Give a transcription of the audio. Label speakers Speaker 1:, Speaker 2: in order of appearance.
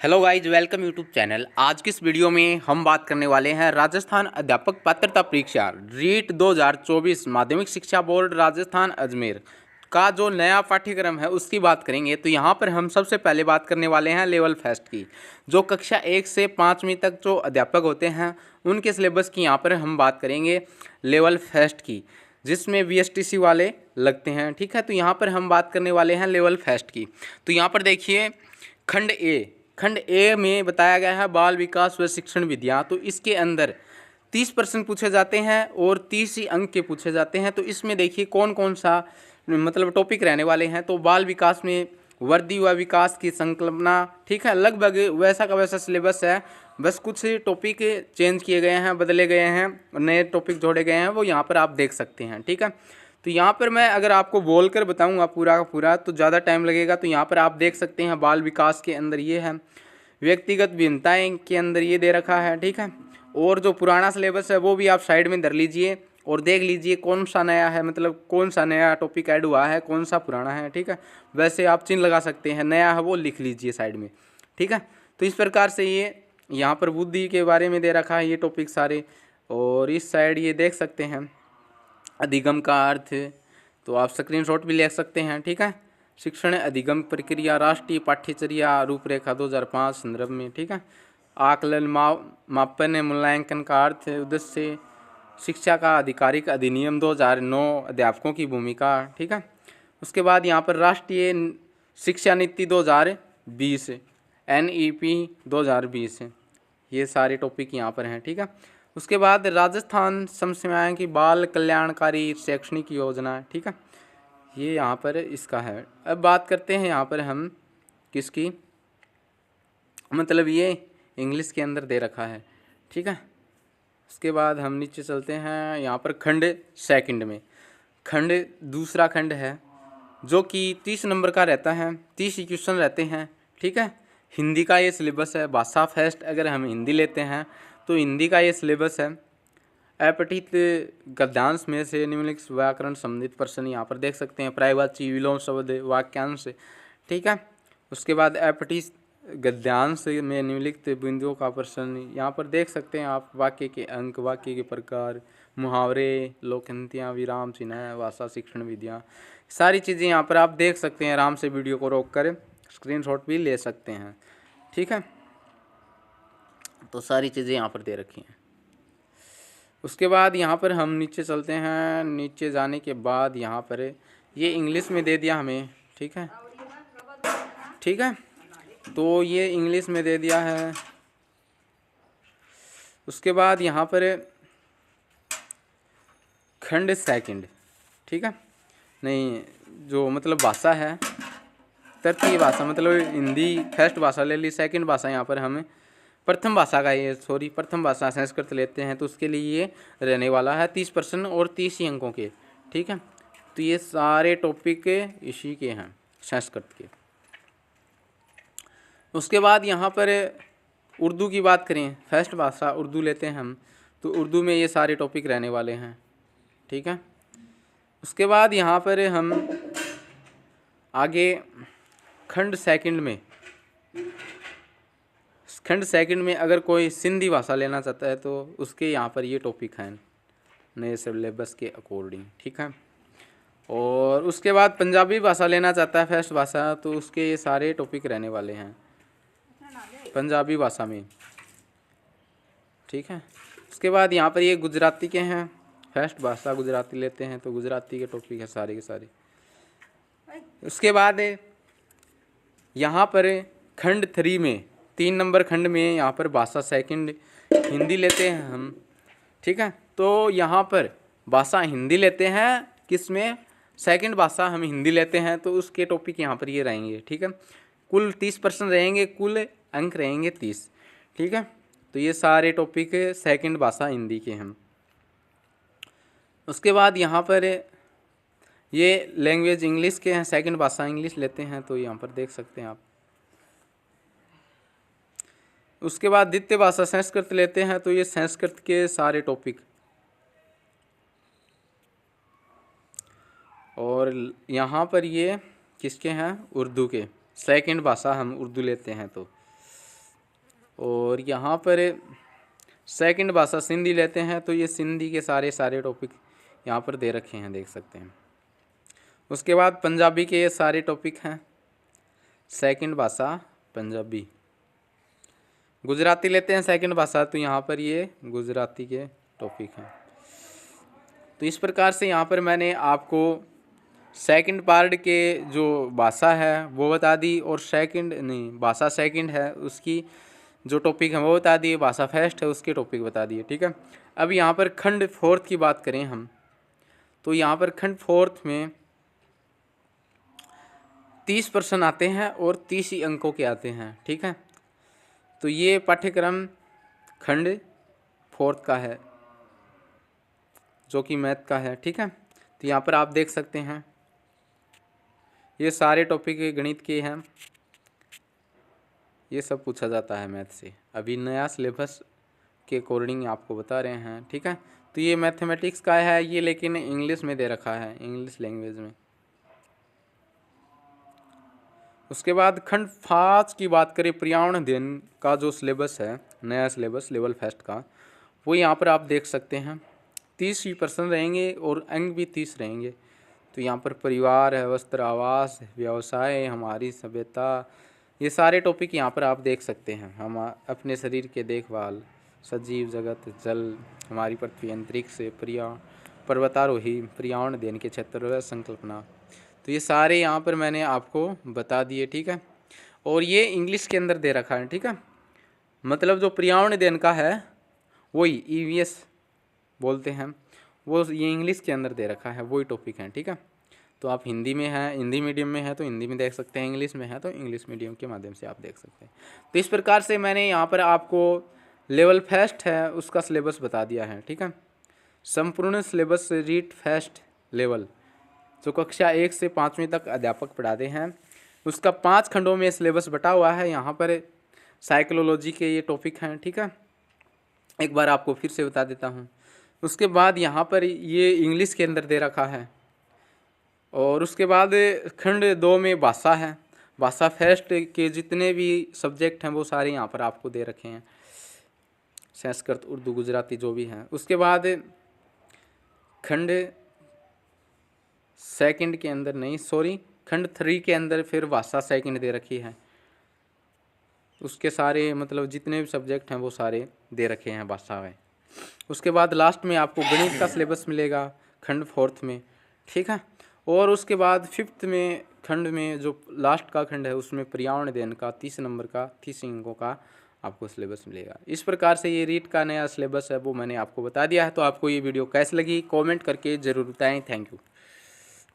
Speaker 1: Hello guys, welcome YouTube channel. आज की इस वीडियो में हम बात करने वाले हैं राजस्थान अध्यापक पात्रता परीक्षा रीट 2024 माध्यमिक शिक्षा बोर्ड राजस्थान अजमेर का जो नया पाठ्यक्रम है उसकी बात करेंगे। तो यहाँ पर हम सबसे पहले बात करने वाले हैं लेवल फर्स्ट की। जो कक्षा 1 से 5वीं तक जो अध्यापक होते हैं उनके सिलेबस की यहाँ पर हम बात करेंगे लेवल फर्स्ट की, जिसमें VSTC वाले लगते हैं। ठीक है, तो यहाँ पर हम बात करने वाले हैं लेवल फर्स्ट की। तो यहाँ पर देखिए, खंड ए में बताया गया है बाल विकास व शिक्षण विधियाँ। तो इसके अंदर 30% पूछे जाते हैं और 30 ही अंक के पूछे जाते हैं। तो इसमें देखिए कौन कौन सा मतलब टॉपिक रहने वाले हैं। तो बाल विकास में वर्दी व विकास की संकल्पना, ठीक है, लगभग वैसा का वैसा सिलेबस है, बस कुछ टॉपिक चेंज किए गए हैं, बदले गए हैं, नए टॉपिक जोड़े गए हैं, वो यहाँ पर आप देख सकते हैं। ठीक है, तो यहाँ पर मैं अगर आपको बोल कर बताऊँगा पूरा का पूरा तो ज़्यादा टाइम लगेगा। तो यहाँ पर आप देख सकते हैं बाल विकास के अंदर ये है, व्यक्तिगत भिन्नताएं के अंदर ये दे रखा है। ठीक है, और जो पुराना सिलेबस है वो भी आप साइड में धर लीजिए और देख लीजिए कौन सा नया है, मतलब कौन सा नया टॉपिक ऐड हुआ है, कौन सा पुराना है। ठीक है, वैसे आप चिन्ह लगा सकते हैं, नया है वो लिख लीजिए साइड में। ठीक है, तो इस प्रकार से ये यहाँ पर बुद्धि के बारे में दे रखा है ये टॉपिक सारे। और इस साइड ये देख सकते हैं अधिगम का अर्थ, तो आप स्क्रीनशॉट भी ले सकते हैं। ठीक है, शिक्षण अधिगम प्रक्रिया राष्ट्रीय पाठ्यचर्या रूपरेखा 2005 संदर्भ में। ठीक है, आकलन मापन मूल्यांकन का अर्थ उद्देश्य, शिक्षा का आधिकारिक अधिनियम 2009 अध्यापकों की भूमिका। ठीक है, उसके बाद यहाँ पर राष्ट्रीय शिक्षा नीति 2020 NEP 2020, ये सारे टॉपिक यहाँ पर हैं। ठीक है, उसके बाद राजस्थान समस्याएं की बाल कल्याणकारी शैक्षणिक योजना। ठीक है, ये यहाँ पर इसका है। अब बात करते हैं यहाँ पर हम किसकी, मतलब ये इंग्लिश के अंदर दे रखा है। ठीक है, उसके बाद हम नीचे चलते हैं। यहाँ पर खंड सेकंड में दूसरा खंड है जो कि 30 नंबर का रहता है, 30 क्वेश्चन रहते हैं। ठीक है, हिंदी का ये सिलेबस है। भाषा फर्स्ट अगर हम हिंदी लेते हैं तो हिंदी का ये सिलेबस है। अपठित गद्यांश में से निम्नलिखित व्याकरण संबंधित प्रश्न यहाँ पर देख सकते हैं, प्रायवाची विलोम शब्द वाक्यांश। ठीक है, उसके बाद अपठित गद्यांश में निम्नलिखित बिंदुओं का प्रश्न यहाँ पर देख सकते हैं आप, वाक्य के अंक, वाक्य के प्रकार, मुहावरे, लोकंतियाँ, विराम चिन्ह, भाषा शिक्षण विधियाँ, सारी चीज़ें यहाँ पर आप देख सकते हैं। आराम से वीडियो को रोक कर स्क्रीनशॉट भी ले सकते हैं। ठीक है, तो सारी चीज़ें यहाँ पर दे रखी हैं। उसके बाद यहाँ पर हम नीचे चलते हैं। नीचे जाने के बाद यहाँ पर ये इंग्लिश में दे दिया हमें। ठीक है, ठीक है, तो ये इंग्लिश में दे दिया है। उसके बाद यहाँ पर खंड सेकंड, ठीक है, नहीं जो मतलब भाषा है, तृतीय भाषा मतलब हिंदी फर्स्ट भाषा ले ली, सेकंड भाषा यहाँ पर हमें प्रथम भाषा का प्रथम भाषा संस्कृत लेते हैं। तो उसके लिए ये रहने वाला है 30% और 30 ही अंकों के। ठीक है, तो ये सारे टॉपिक इसी के हैं संस्कृत के। उसके बाद यहाँ पर उर्दू की बात करें, फर्स्ट भाषा उर्दू लेते हैं हम, तो उर्दू में ये सारे टॉपिक रहने वाले हैं। ठीक है, उसके बाद यहाँ पर हम आगे खंड सेकंड में अगर कोई सिंधी भाषा लेना चाहता है तो उसके यहाँ पर ये टॉपिक हैं नए सिलेबस के अकॉर्डिंग। ठीक है, और उसके बाद पंजाबी भाषा लेना चाहता है फर्स्ट भाषा, तो उसके ये सारे टॉपिक रहने वाले हैं पंजाबी भाषा में। ठीक है, उसके बाद यहाँ पर ये गुजराती के हैं, फर्स्ट भाषा गुजराती लेते हैं तो गुजराती के टॉपिक है सारे के सारे। उसके बाद यहाँ पर खंड 3 में 3 नंबर खंड में यहाँ पर भाषा सेकंड हिंदी लेते हैं हम। ठीक है, तो यहाँ पर भाषा हिंदी लेते हैं, किस में सेकंड भाषा हम हिंदी लेते हैं, तो उसके टॉपिक यहाँ पर ये रहेंगे। ठीक है, कुल 30% रहेंगे, कुल अंक रहेंगे 30। ठीक है, तो ये सारे टॉपिक सेकंड भाषा हिंदी के हैं। उसके बाद यहाँ पर ये लैंग्वेज इंग्लिश के हैं, सेकंड भाषा इंग्लिश लेते हैं, तो यहाँ पर देख सकते हैं आप। उसके बाद द्वितीय भाषा संस्कृत लेते हैं, तो ये संस्कृत के सारे टॉपिक। और यहाँ पर ये किसके हैं, उर्दू के, सेकंड भाषा हम उर्दू लेते हैं। तो और यहाँ पर सेकंड भाषा सिंधी लेते हैं तो ये सिंधी के सारे टॉपिक यहाँ पर दे रखे हैं, देख सकते हैं। उसके बाद पंजाबी के ये सारे टॉपिक हैं, सेकंड भाषा पंजाबी। गुजराती लेते हैं सेकंड भाषा, तो यहाँ पर ये गुजराती के टॉपिक हैं। तो इस प्रकार से यहाँ पर मैंने आपको सेकंड पार्ट के जो भाषा है वो बता दी, और भाषा सेकंड है उसकी जो टॉपिक है वो बता दिए, भाषा फर्स्ट है उसके टॉपिक बता दिए, ठीक है। अब यहाँ पर खंड फोर्थ की बात करें हम, तो यहाँ पर खंड फोर्थ में 30 प्रश्न आते हैं और 30 ही अंकों के आते हैं, ठीक है। तो ये पाठ्यक्रम खंड फोर्थ का है जो कि मैथ का है, ठीक है। तो यहाँ पर आप देख सकते हैं ये सारे टॉपिक गणित के हैं, ये सब पूछा जाता है मैथ से। अभी नया सिलेबस के अकॉर्डिंग आपको बता रहे हैं, ठीक है। तो ये मैथमेटिक्स का है ये, लेकिन इंग्लिश में दे रखा है, इंग्लिश लैंग्वेज में। उसके बाद खंड 5 की बात करें, पर्यावरण अध्ययन का जो सिलेबस है, नया सिलेबस लेवल फर्स्ट का, वो यहाँ पर आप देख सकते हैं 30 ही प्रश्न रहेंगे और अंक भी 30 रहेंगे। तो यहाँ पर परिवार है, वस्त्र, आवास, व्यवसाय, हमारी सभ्यता, ये सारे टॉपिक यहाँ पर आप देख सकते हैं। हम अपने शरीर के देखभाल, सजीव जगत, जल, हमारी पृथ्वी, अंतरिक्ष, पर्वतारोही, पर्यावरण अध्ययन के क्षेत्र व संकल्पना, तो ये सारे यहाँ पर मैंने आपको बता दिए, ठीक है। और ये इंग्लिश के अंदर दे रखा है, ठीक है। मतलब जो पर्यावरण अध्ययन का है वही EVS बोलते हैं, वो ये इंग्लिश के अंदर दे रखा है, वही टॉपिक है, ठीक है। तो आप हिंदी में हैं, हिंदी मीडियम में है तो हिंदी में देख सकते हैं, इंग्लिश में है तो इंग्लिश मीडियम के माध्यम से आप देख सकते हैं। तो इस प्रकार से मैंने यहाँ पर आपको लेवल फर्स्ट है उसका सिलेबस बता दिया है, ठीक है। संपूर्ण सिलेबस रीड फर्स्ट लेवल जो कक्षा 1 से 5वीं तक अध्यापक पढ़ाते हैं, उसका 5 खंडों में सिलेबस बटा हुआ है। यहाँ पर साइकोलॉजी के ये टॉपिक हैं, ठीक है। एक बार आपको फिर से बता देता हूँ। उसके बाद यहाँ पर ये इंग्लिश के अंदर दे रखा है, और उसके बाद खंड 2 में भाषा है। भाषा फर्स्ट के जितने भी सब्जेक्ट हैं वो सारे यहाँ पर आपको दे रखे हैं, संस्कृत, उर्दू, गुजराती जो भी हैं। उसके बाद खंड सेकंड के अंदर खंड 3 के अंदर फिर भाषा सेकंड दे रखी है, उसके सारे मतलब जितने भी सब्जेक्ट हैं वो सारे दे रखे हैं भाषा में। उसके बाद लास्ट में आपको गणित का सिलेबस मिलेगा खंड 4 में, ठीक है। और उसके बाद 5th में खंड में जो लास्ट का खंड है उसमें पर्यावरण अध्ययन का 30 नंबर का 30 अंकों का आपको सिलेबस मिलेगा। इस प्रकार से ये रीट का नया सिलेबस है वो मैंने आपको बता दिया है। तो आपको ये वीडियो कैसी लगी कमेंट करके ज़रूर बताएं। Thank you.